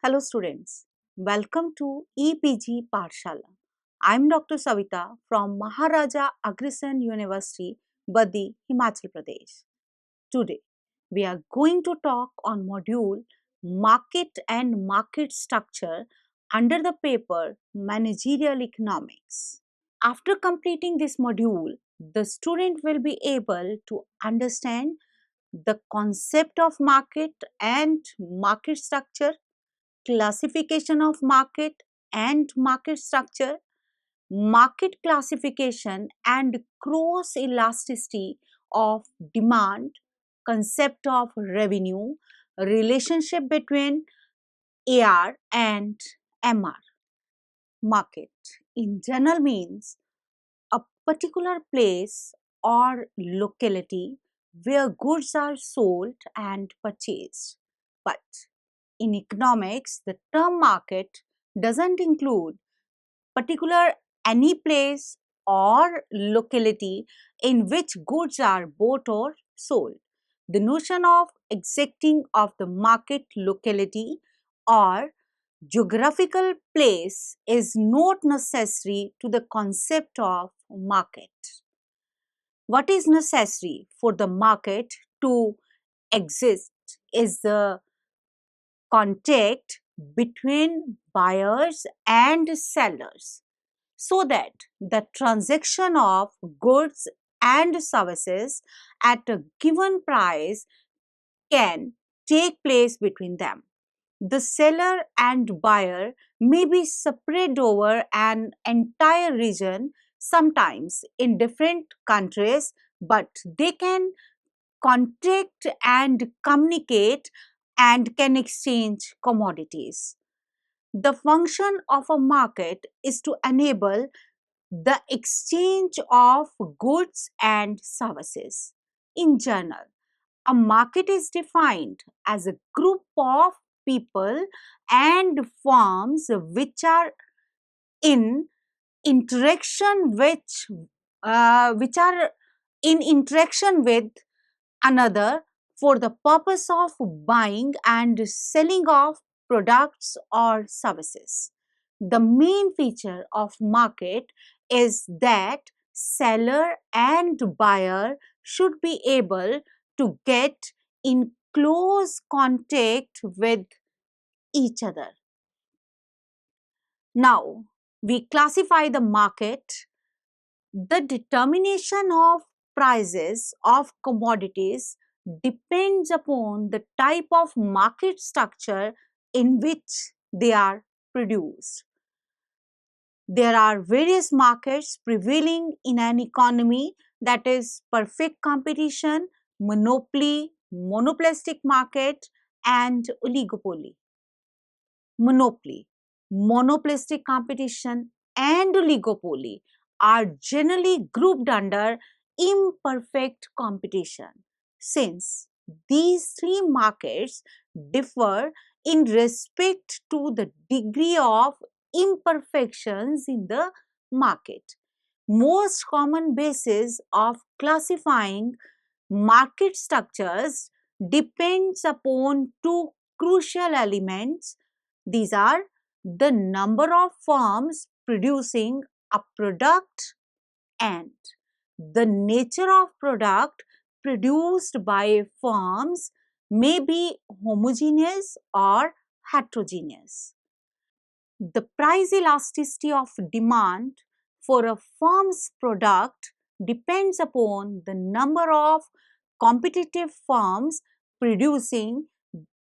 Hello students, welcome to EPG Pathshala. I am Dr. Savita from Maharaja Agrisan University, Badi, Himachal Pradesh. Today, we are going to talk on module Market and Market Structure under the paper Managerial Economics. After completing this module, the student will be able to understand the concept of market and market structure, classification of market and market structure, market classification and cross elasticity of demand, concept of revenue, relationship between AR and MR. Market in general means a particular place or locality where goods are sold and purchased. But in economics, the term market doesn't include particular any place or locality in which goods are bought or sold. The notion of exacting of the market locality or geographical place is not necessary to the concept of market. What is necessary for the market to exist is the contact between buyers and sellers so that the transaction of goods and services at a given price can take place between them. The seller and buyer may be spread over an entire region, sometimes in different countries, but they can contact and communicate and can exchange commodities. The function of a market is to enable the exchange of goods and services. In general, a market is defined as a group of people and firms which are in interaction which are in interaction with another for the purpose of buying and selling of products or services. The main feature of market is that seller and buyer should be able to get in close contact with each other. Now, we classify the market. The determination of prices of commodities depends upon the type of market structure in which they are produced. There are various markets prevailing in an economy, that is perfect competition, monopoly, monopolistic market and oligopoly. Monopoly, monopolistic competition and oligopoly are generally grouped under imperfect competition, since these three markets differ in respect to the degree of imperfections in the market. Most common basis of classifying market structures depends upon two crucial elements. These are the number of firms producing a product and the nature of product produced by firms may be homogeneous or heterogeneous. The price elasticity of demand for a firm's product depends upon the number of competitive firms producing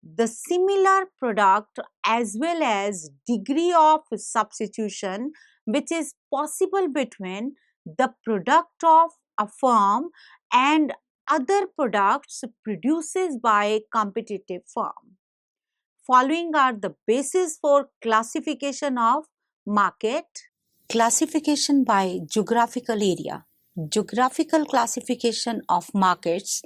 the similar product as well as degree of substitution which is possible between the product of a firm and other products produced by competitive firm. Following are the basis for classification of market. Classification by geographical area. Geographical classification of markets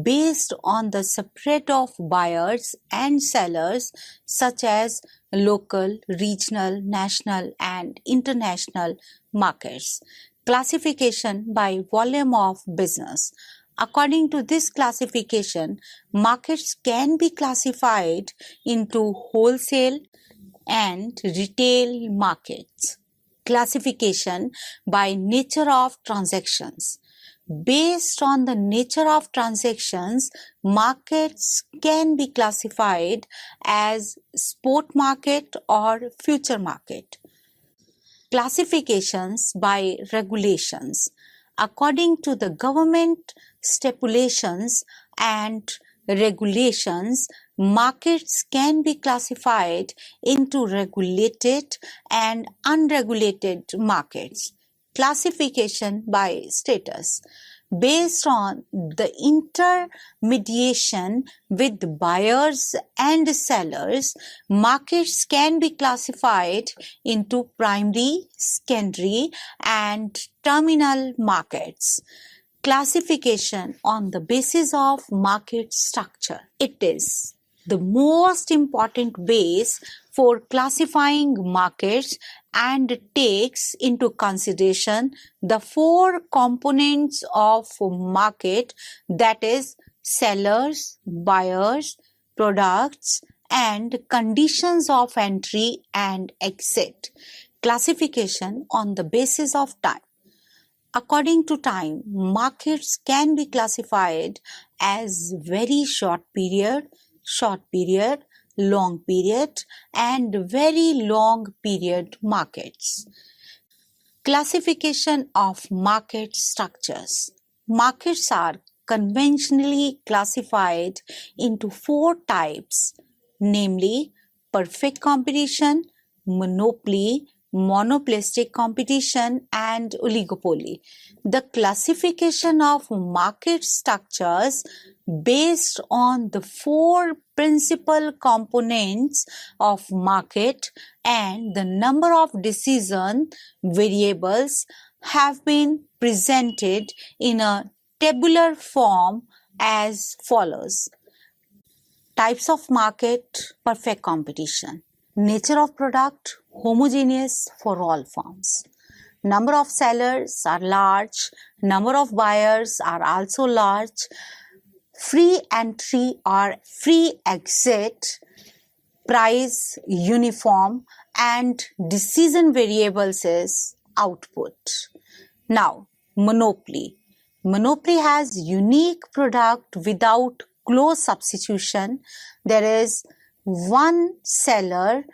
based on the spread of buyers and sellers such as local, regional, national and international markets. Classification by volume of business. According to this classification, markets can be classified into wholesale and retail markets. Classification by nature of transactions. Based on the nature of transactions, markets can be classified as spot market or future market. Classifications by regulations. According to the government stipulations and regulations, markets can be classified into regulated and unregulated markets. Classification by status. Based on the intermediation with buyers and sellers, markets can be classified into primary, secondary, and terminal markets. Classification on the basis of market structure. It is the most important base for classifying markets and takes into consideration the four components of market, that is sellers, buyers, products, and conditions of entry and exit. Classification on the basis of time. According to time, markets can be classified as very short period, long period, and very long period markets. Classification of market structures. Markets are conventionally classified into four types, namely perfect competition, monopoly, monopolistic competition, and oligopoly. The classification of market structures based on the four principal components of market and the number of decision variables have been presented in a tabular form as follows. Types of market, perfect competition. Nature of product, homogeneous for all forms. Number of sellers are large, number of buyers are also large. Free entry or free exit, price uniform, and decision variables is output. Now, monopoly. Monopoly has unique product without close substitution. There is one seller,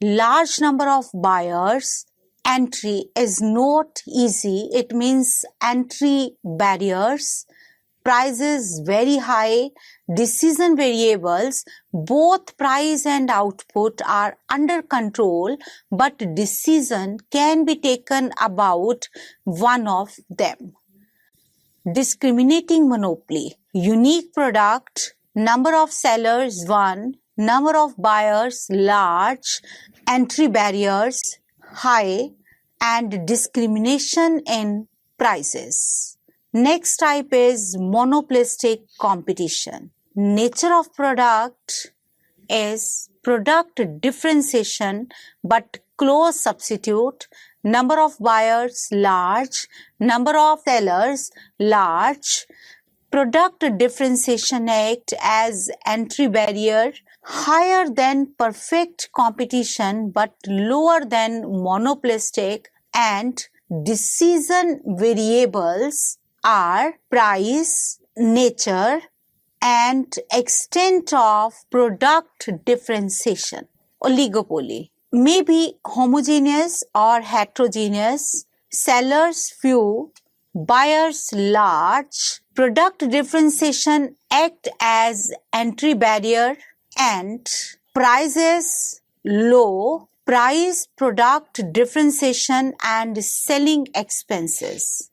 large number of buyers. Entry is not easy. It means entry barriers. Price is very high. Decision variables, both price and output are under control, but decision can be taken about one of them. Discriminating monopoly. Unique product, number of sellers 1, number of buyers large, entry barriers high, and discrimination in prices. Next type is monopolistic competition. Nature of product is product differentiation but close substitute. Number of buyers large, number of sellers large. Product differentiation act as entry barrier higher than perfect competition but lower than monopolistic, and decision variables are price, nature, and extent of product differentiation. Oligopoly may be homogeneous or heterogeneous, sellers few, buyers large. Product differentiation act as entry barrier and prices low. Price, product differentiation, and selling expenses.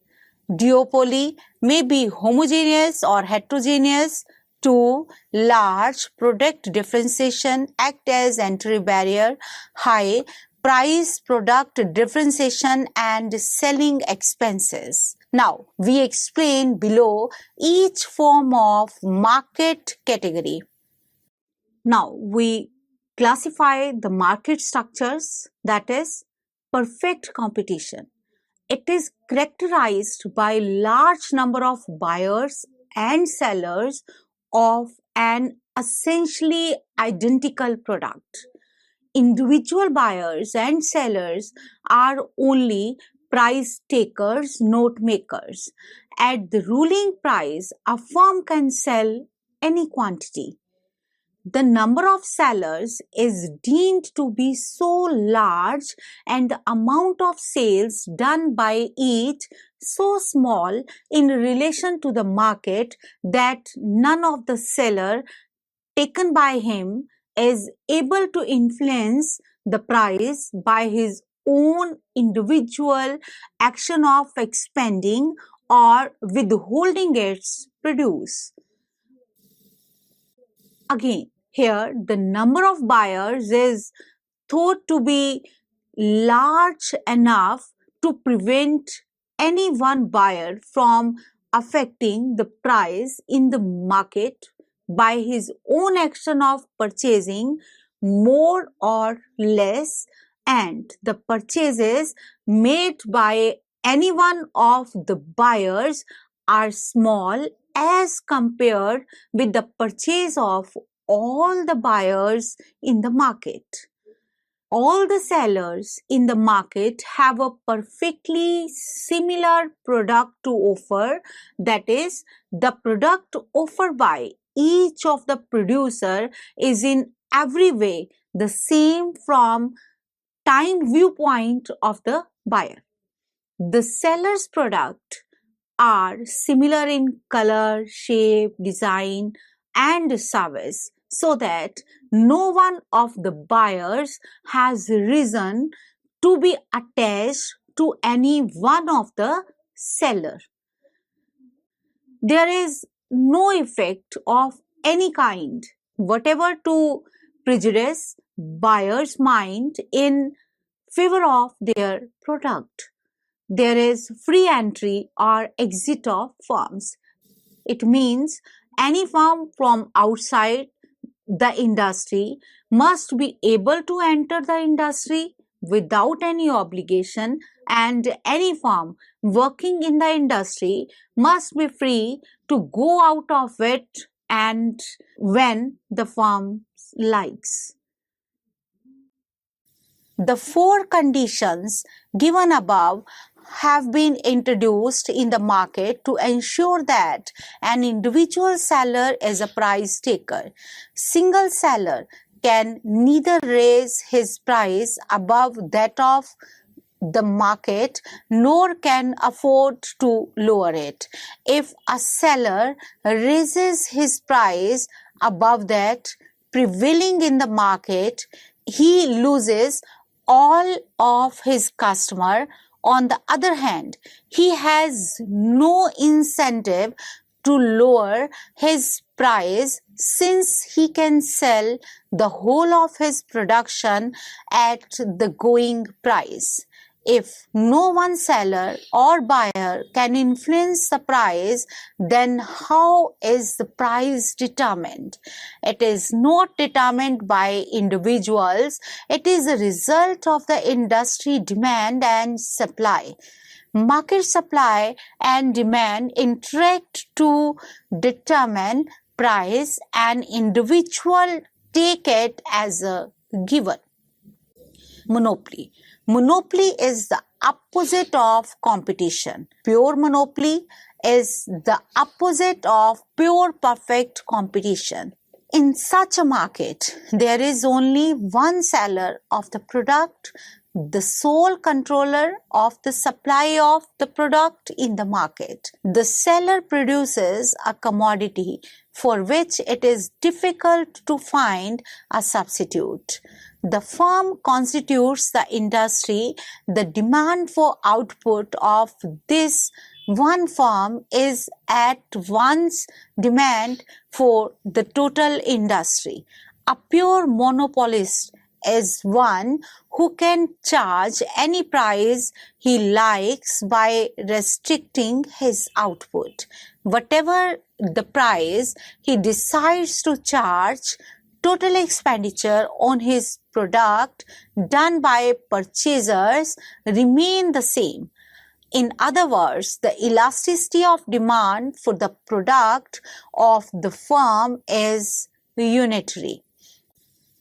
Duopoly may be homogeneous or heterogeneous. 2. Large, product differentiation act as entry barrier. High, price, product differentiation, and selling expenses. Now, we explain below each form of market category. Now, we classify the market structures, that is perfect competition. It is characterized by large number of buyers and sellers of an essentially identical product. Individual buyers and sellers are only price takers, note makers. At the ruling price, a firm can sell any quantity. The number of sellers is deemed to be so large and the amount of sales done by each so small in relation to the market that none of the seller taken by him is able to influence the price by his own individual action of expanding or withholding its produce. Again, here the number of buyers is thought to be large enough to prevent any one buyer from affecting the price in the market by his own action of purchasing more or less, and the purchases made by any one of the buyers are small as compared with the purchase of all the buyers in the market. All the sellers in the market have a perfectly similar product to offer, that is, the product offered by each of the producer is in every way the same from time viewpoint of the buyer. The seller's product are similar in color, shape, design, and service, so that no one of the buyers has reason to be attached to any one of the seller. There is no effect of any kind whatever to prejudice buyer's mind in favor of their product. There is free entry or exit of firms. It means any firm from outside the industry must be able to enter the industry without any obligation, and any firm working in the industry must be free to go out of it and when the firm likes. The four conditions given above have been introduced in the market to ensure that an individual seller is a price taker. Single seller can neither raise his price above that of the market nor can afford to lower it. If a seller raises his price above that prevailing in the market, he loses all of his customer. On the other hand, he has no incentive to lower his price since he can sell the whole of his production at the going price. If no one seller or buyer can influence the price, then how is the price determined? It is not determined by individuals. It is a result of the industry demand and supply. Market supply and demand interact to determine price, and individual take it as a given. Monopoly. Monopoly is the opposite of competition. Pure monopoly is the opposite of pure perfect competition. In such a market, there is only one seller of the product, the sole controller of the supply of the product in the market. The seller produces a commodity for which it is difficult to find a substitute. The firm constitutes the industry. The demand for output of this one firm is at once demand for the total industry. A pure monopolist is one who can charge any price he likes by restricting his output. Whatever the price he decides to charge, total expenditure on his product done by purchasers remain the same. In other words, the elasticity of demand for the product of the firm is unitary.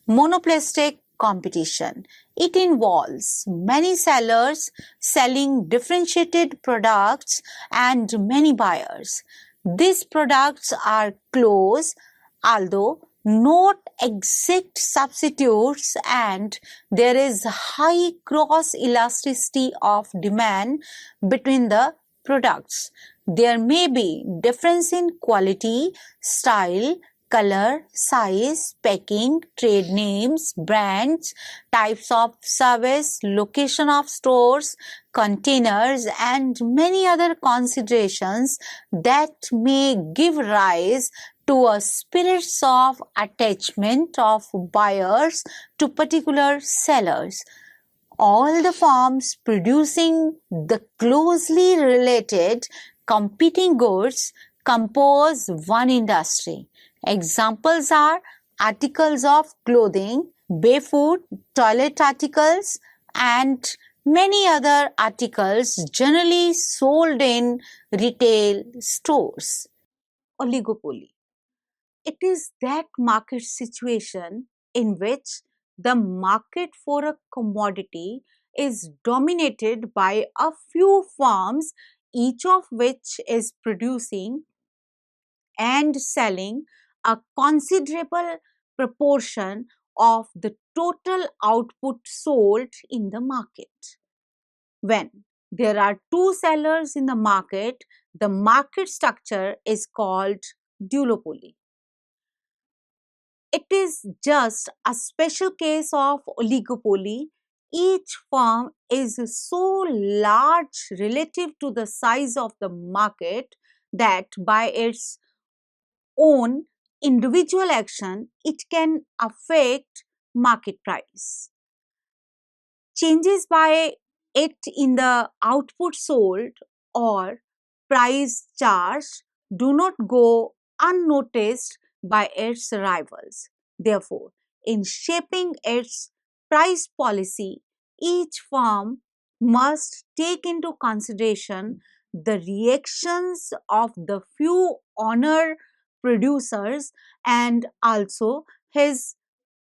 Monopolistic competition. It involves many sellers selling differentiated products and many buyers. These products are close, although not exact substitutes, and there is high cross elasticity of demand between the products. There may be difference in quality, style, color, size, packing, trade names, brands, types of service, location of stores, containers, and many other considerations that may give rise to a spirit of attachment of buyers to particular sellers. All the firms producing the closely related competing goods compose one industry. Examples are articles of clothing, barefoot, toilet articles, and many other articles generally sold in retail stores. Oligopoly. It is that market situation in which the market for a commodity is dominated by a few firms, each of which is producing and selling a considerable proportion of the total output sold in the market. When there are two sellers in the market structure is called duopoly. It is just a special case of oligopoly. Each firm is so large relative to the size of the market that by its own individual action, it can affect market price. Changes by it in the output sold or price charged do not go unnoticed by its rivals. Therefore, in shaping its price policy, each firm must take into consideration the reactions of the few honor producers and also his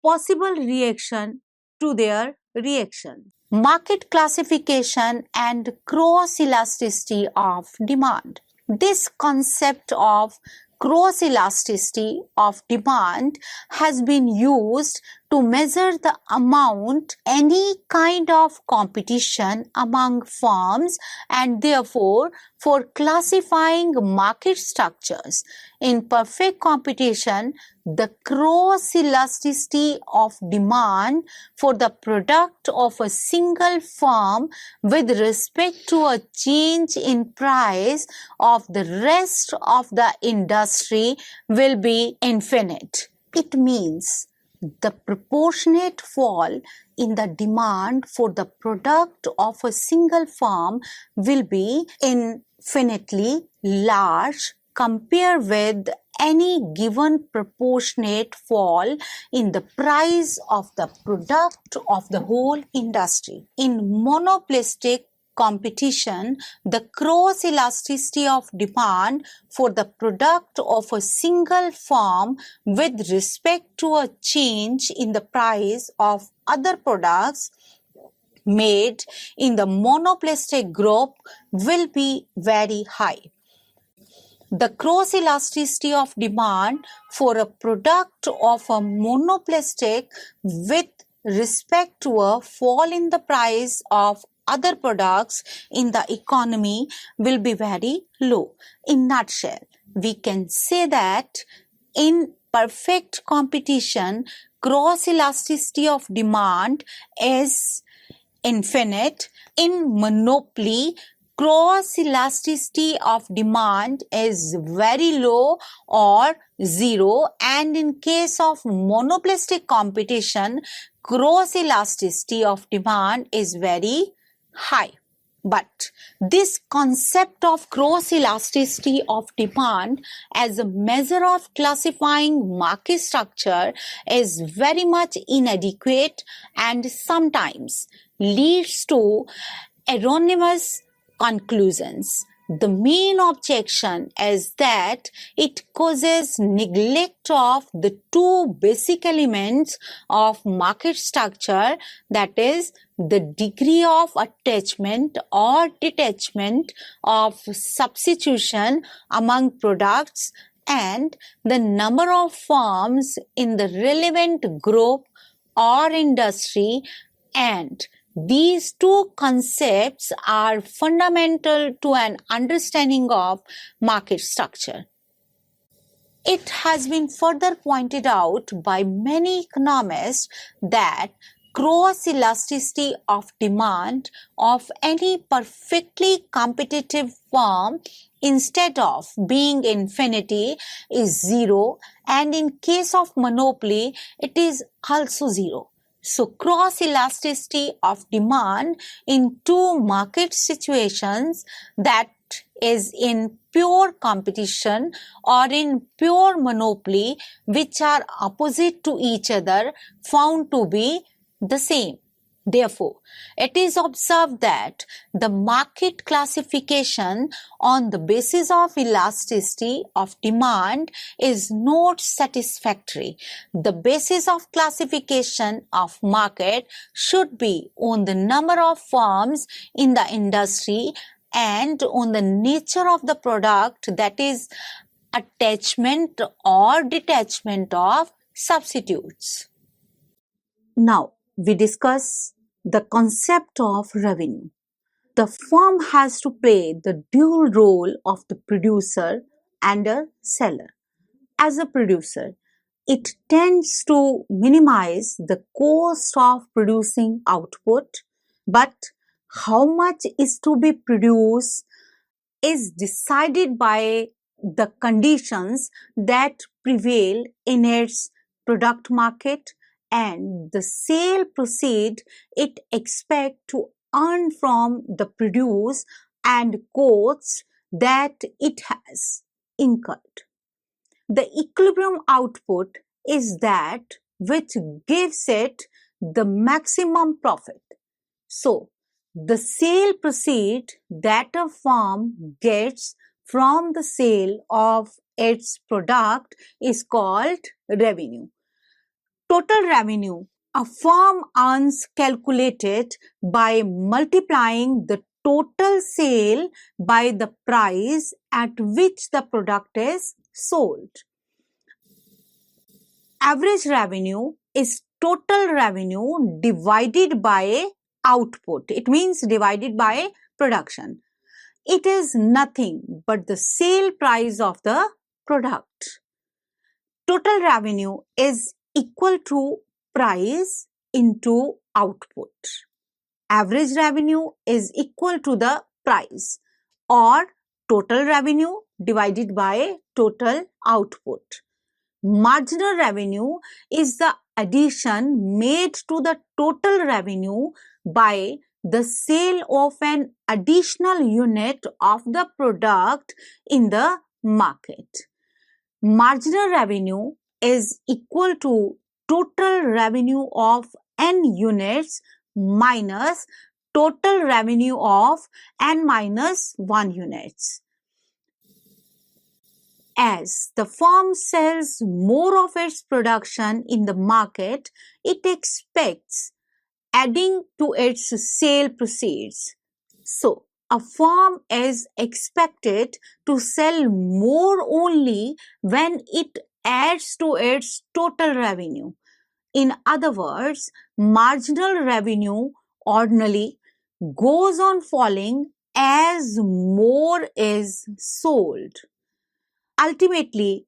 possible reaction to their reaction. Market classification and cross elasticity of demand. This concept of cross elasticity of demand has been used to measure the amount any kind of competition among firms and therefore for classifying market structures. In perfect competition, the cross elasticity of demand for the product of a single firm with respect to a change in price of the rest of the industry will be infinite. It means the proportionate fall in the demand for the product of a single firm will be infinitely large compared with any given proportionate fall in the price of the product of the whole industry. In monopolistic competition, the cross elasticity of demand for the product of a single firm with respect to a change in the price of other products made in the monopolistic group will be very high. The cross elasticity of demand for a product of a monopolistic with respect to a fall in the price of other products in the economy will be very low. In nutshell, we can say that in perfect competition, cross elasticity of demand is infinite. In monopoly, cross elasticity of demand is very low or zero, and in case of monopolistic competition, cross elasticity of demand is very high. But this concept of cross elasticity of demand as a measure of classifying market structure is very much inadequate and sometimes leads to erroneous Conclusions. The main objection is that it causes neglect of the two basic elements of market structure, that is, the degree of attachment or detachment of substitution among products and the number of firms in the relevant group or industry, and these two concepts are fundamental to an understanding of market structure. It has been further pointed out by many economists that cross elasticity of demand of any perfectly competitive firm, instead of being infinity, is zero, and in case of monopoly it is also zero. So cross elasticity of demand in two market situations, that is in pure competition or in pure monopoly, which are opposite to each other, found to be the same. Therefore, it is observed that the market classification on the basis of elasticity of demand is not satisfactory. The basis of classification of market should be on the number of firms in the industry and on the nature of the product, that is, attachment or detachment of substitutes. Now, we discuss the concept of revenue. The firm has to play the dual role of the producer and a seller. As a producer, it tends to minimize the cost of producing output, but how much is to be produced is decided by the conditions that prevail in its product market and the sale proceed it expects to earn from the produce and costs that it has incurred. The equilibrium output is that which gives it the maximum profit. So, the sale proceed that a firm gets from the sale of its product is called revenue. Total revenue a firm earns calculated by multiplying the total sale by the price at which the product is sold. Average revenue is total revenue divided by output. It means divided by production. It is nothing but the sale price of the product. Total revenue is equal to price into output. Average revenue is equal to the price, or total revenue divided by total output. Marginal revenue is the addition made to the total revenue by the sale of an additional unit of the product in the market. Marginal revenue is equal to total revenue of n units minus total revenue of n minus 1 units. As the firm sells more of its production in the market, it expects adding to its sale proceeds. So, a firm is expected to sell more only when it adds to its total revenue. In other words, marginal revenue ordinarily goes on falling as more is sold. Ultimately,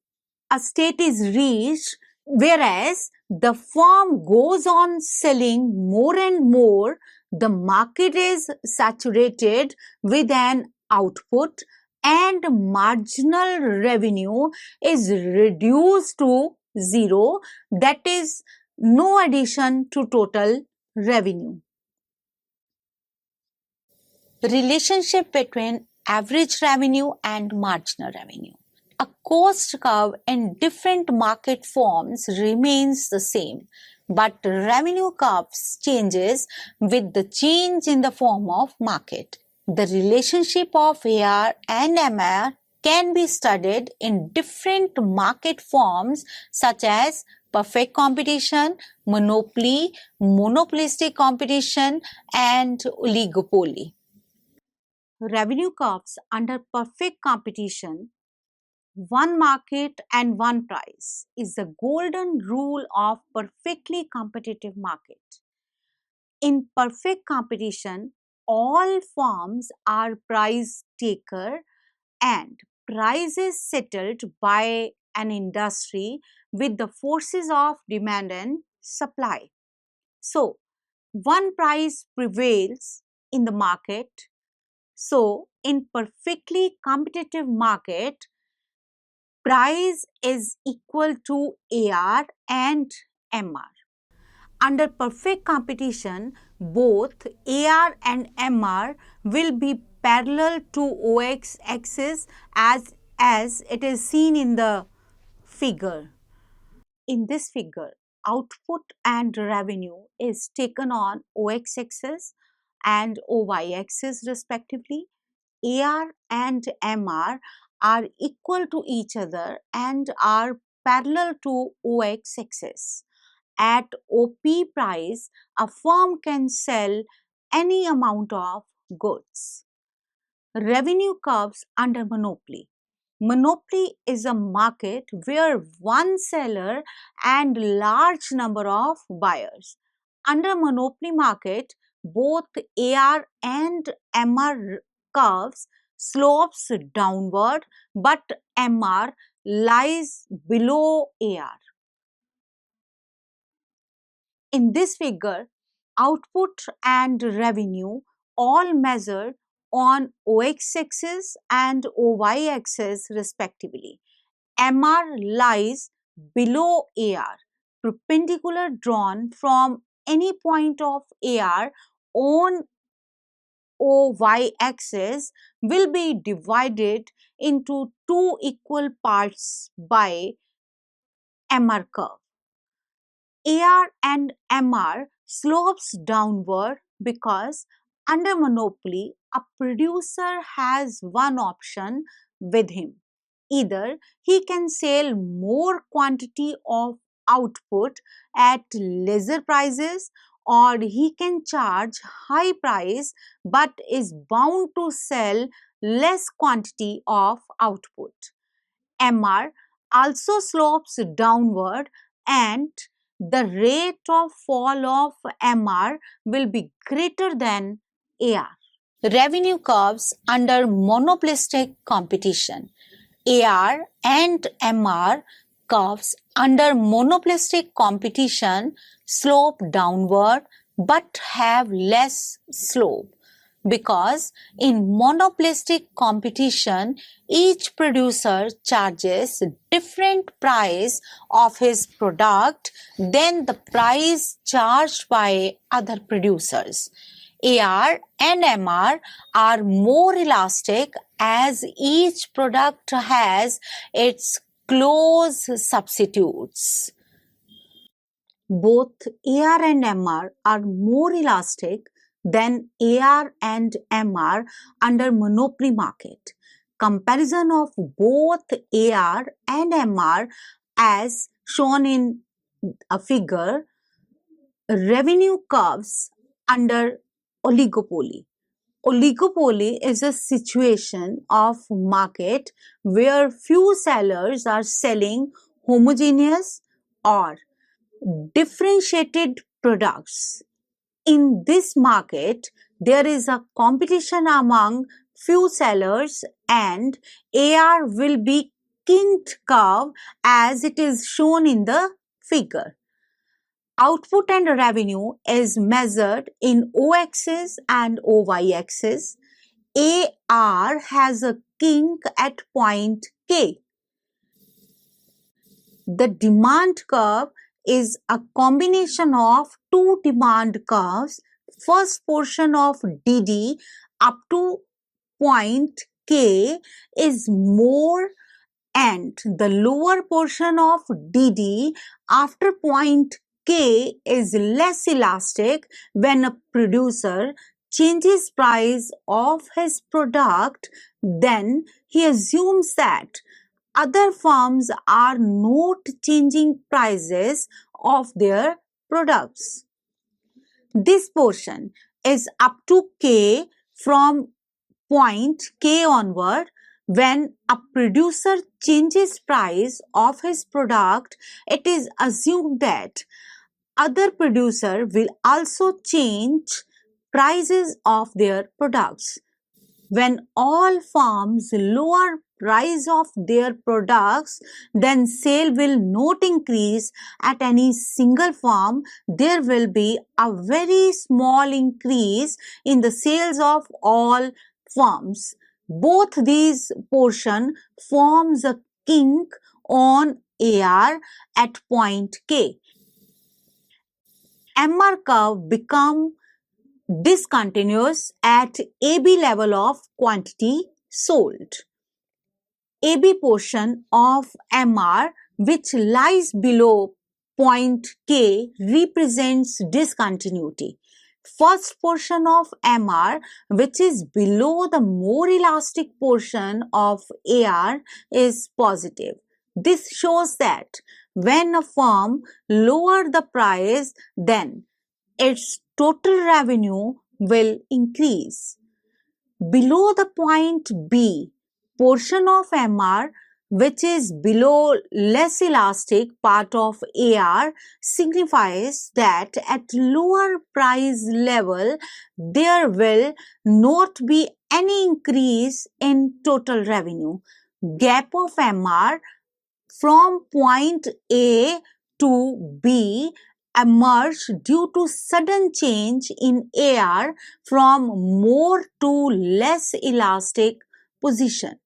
a state is reached whereas the firm goes on selling more and more, the market is saturated with an output and marginal revenue is reduced to zero, that is, no addition to total revenue. The relationship between average revenue and marginal revenue. A cost curve in different market forms remains the same, but revenue curves changes with the change in the form of market. The relationship of AR and MR can be studied in different market forms such as perfect competition, monopoly, monopolistic competition, and oligopoly. Revenue curves under perfect competition, one market and one price, is the golden rule of perfectly competitive market. In perfect competition, all firms are price taker and price is settled by an industry with the forces of demand and supply. So, one price prevails in the market. So, in perfectly competitive market, price is equal to AR and MR. Under perfect competition, both AR and MR will be parallel to OX axis as it is seen in the figure. In this figure, output and revenue is taken on OX axis and OY axis respectively. AR and MR are equal to each other and are parallel to OX axis. At OP price, a firm can sell any amount of goods. Revenue curves under monopoly. Monopoly is a market where one seller and large number of buyers. Under monopoly market, both AR and MR curves slopes downward, but MR lies below AR. In this figure, output and revenue all measured on OX axis and OY axis respectively. MR lies below AR, perpendicular drawn from any point of AR on OY axis will be divided into two equal parts by MR curve. AR and MR slopes downward because under monopoly, a producer has one option with him. Either he can sell more quantity of output at lesser prices, or he can charge high price but is bound to sell less quantity of output. MR also slopes downward and the rate of fall of MR will be greater than AR. Revenue curves under monopolistic competition. AR and MR curves under monopolistic competition slope downward but have less slope because in monopolistic competition each producer charges different price of his product than the price charged by other producers. AR and MR are more elastic as each product has its close substitutes. Both AR and MR are more elastic than AR and MR under monopoly market. Comparison of both AR and MR as shown in a figure, revenue curves under oligopoly. Oligopoly is a situation of market where few sellers are selling homogeneous or differentiated products. In this market, there is a competition among few sellers and AR will be kinked curve as it is shown in the figure. Output and revenue is measured in O-axis and OY-axis. AR has a kink at point K. The demand curve is a combination of two demand curves. First portion of DD up to point K is more and the lower portion of DD after point K is less elastic when a producer changes price of his product, then he assumes that other firms are not changing prices of their products. This portion is up to K from point K onward. When a producer changes price of his product, it is assumed that other producer will also change prices of their products. When all firms lower price of their products, then sale will not increase at any single firm. There will be a very small increase in the sales of all firms. Both these portion forms a kink on AR at point K. MR curve become discontinuous at AB level of quantity sold. AB portion of MR, which lies below point K, represents discontinuity. First portion of MR, which is below the more elastic portion of AR, is positive. This shows that when a firm lower the price, then its total revenue will increase. Below the point B, portion of MR, which is below less elastic part of AR, signifies that at lower price level there will not be any increase in total revenue. Gap of MR from point A to B emerge due to sudden change in AR from more to less elastic position.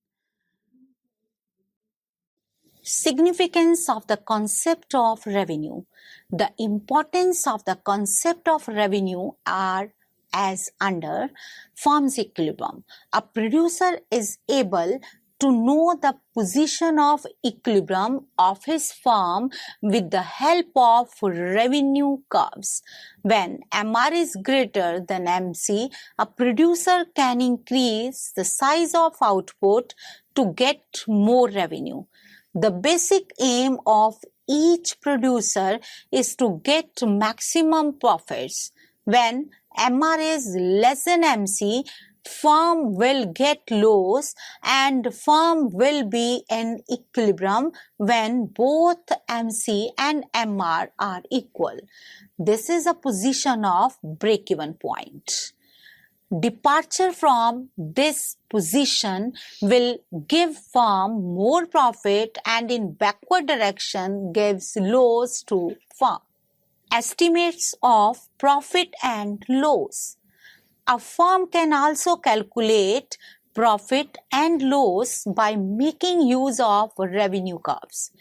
Significance of the concept of revenue. The importance of the concept of revenue are as under: firm's equilibrium. A producer is able to know the position of equilibrium of his firm with the help of revenue curves. When MR is greater than MC, a producer can increase the size of output to get more revenue. The basic aim of each producer is to get maximum profits. When MR is less than MC, firm will get loss and firm will be in equilibrium when both MC and MR are equal. This is a position of break-even point. Departure from this position will give firm more profit and in backward direction gives loss to firm. Estimates of profit and loss. A firm can also calculate profit and loss by making use of revenue curves.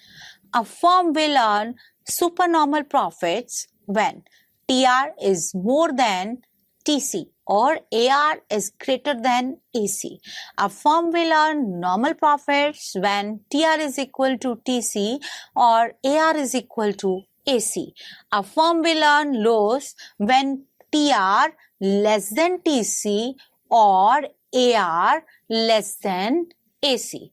A firm will earn supernormal profits when TR is more than TC or AR is greater than AC. A firm will earn normal profits when TR is equal to TC or AR is equal to AC. A firm will earn loss when TR less than TC or AR less than AC.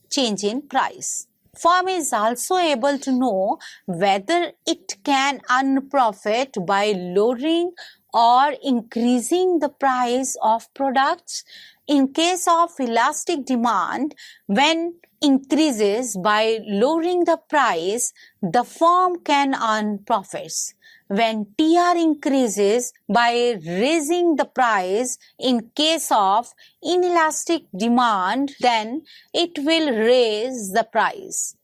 Change in price. Firm is also able to know whether it can earn profit by lowering or increasing the price of products. In case of elastic demand, when increases by lowering the price, the firm can earn profits. When TR increases by raising the price in case of inelastic demand, then it will raise the price.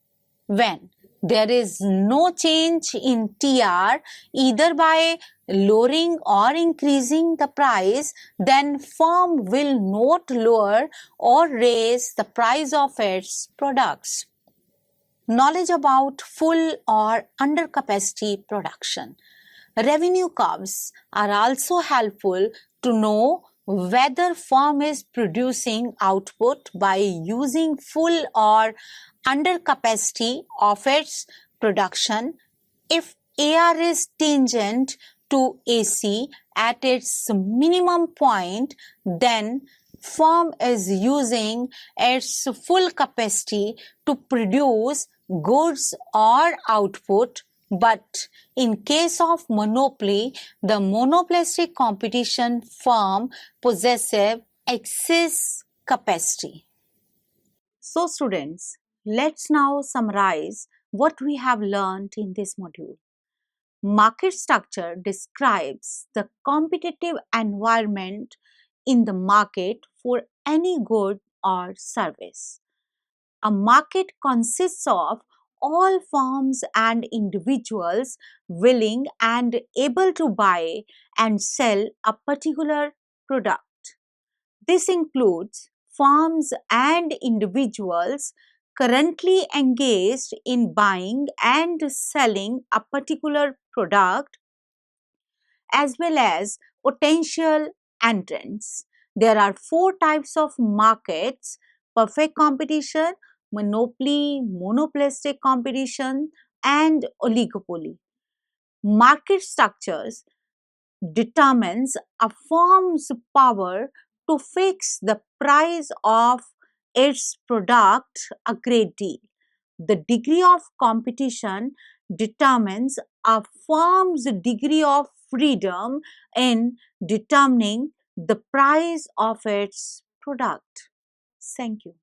When there is no change in TR either by lowering or increasing the price, then firm will not lower or raise the price of its products. Knowledge about full or under capacity production. Revenue curves are also helpful to know whether firm is producing output by using full or under capacity of its production. If AR is tangent to AC at its minimum point, then firm is using its full capacity to produce goods or output. But in case of monopoly, the monopolistic competition firm possesses excess capacity. So students, let's now summarize what we have learned in this module. Market structure describes the competitive environment in the market for any good or service. A market consists of all firms and individuals willing and able to buy and sell a particular product. This includes firms and individuals currently engaged in buying and selling a particular product, as well as potential entrants. There are four types of markets: perfect competition, monopoly, monopolistic competition, and oligopoly. Market structures determines a firm's power to fix the price of its product a great deal. The degree of competition determines a firm's degree of freedom in determining the price of its product. Thank you.